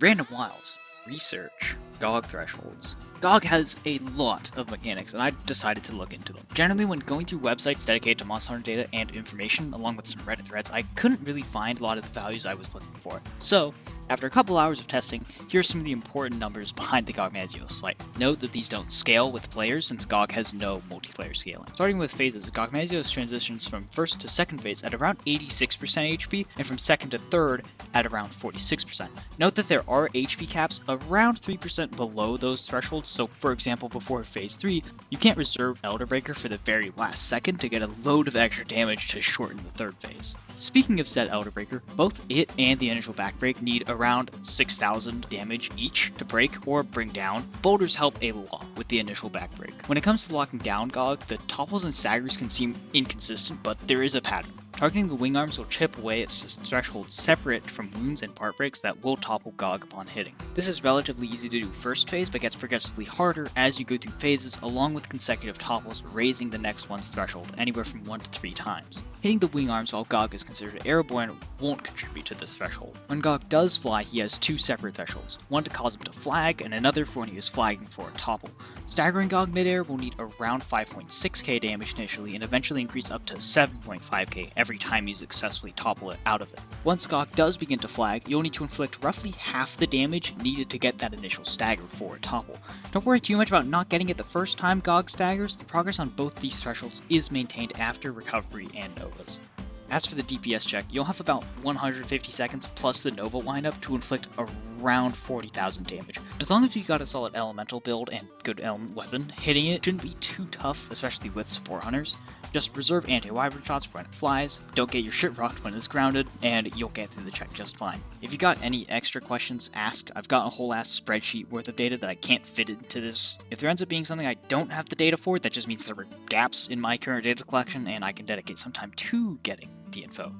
Random Wilds. Research. GOG thresholds. GOG has a lot of mechanics, and I decided to look into them. Generally, when going through websites dedicated to Monster Hunter data and information, along with some Reddit threads, I couldn't really find a lot of the values I was looking for. So, after a couple hours of testing, here are some of the important numbers behind the Gogmazios. Note that these don't scale with players since GOG has no multiplayer scaling. Starting with phases, Gogmazios transitions from first to second phase at around 86% HP, and from second to third at around 46%. Note that there are HP caps around 3% below those thresholds, so for example before phase 3, you can't reserve Elder Breaker for the very last second to get a load of extra damage to shorten the third phase. Speaking of said Elder Breaker, both it and the initial back break need around 6,000 damage each to break or bring down. Boulders help a lot with the initial back break. When it comes to locking down GOG, the topples and staggers can seem inconsistent, but there is a pattern. Targeting the wing arms will chip away at thresholds separate from wounds and part breaks that will topple GOG upon hitting. This is relatively easy to do first phase, but gets progressively harder as you go through phases, along with consecutive topples raising the next one's threshold anywhere from 1 to 3 times. Hitting the wing arms while GOG is considered airborne won't contribute to this threshold. When GOG does fly, he has 2 separate thresholds, one to cause him to flag and another for when he is flagging for a topple. Staggering GOG midair will need around 5.6k damage initially and eventually increase up to 7.5k every time you successfully topple it out of it. Once GOG does begin to flag, you'll need to inflict roughly half the damage needed to get that initial stagger for a topple. Don't worry too much about not getting it the first time GOG staggers, the progress on both these thresholds is maintained after recovery and novas. As for the DPS check, you'll have about 150 seconds plus the Nova lineup to inflict around 40,000 damage. As long as you got a solid elemental build and good element weapon, hitting it shouldn't be too tough, especially with support hunters. Just reserve anti-wyvern shots for when it flies, don't get your shit rocked when it's grounded, and you'll get through the check just fine. If you got any extra questions, ask. I've got a whole ass spreadsheet worth of data that I can't fit into this. If there ends up being something I don't have the data for, that just means there were gaps in my current data collection and I can dedicate some time to getting the info.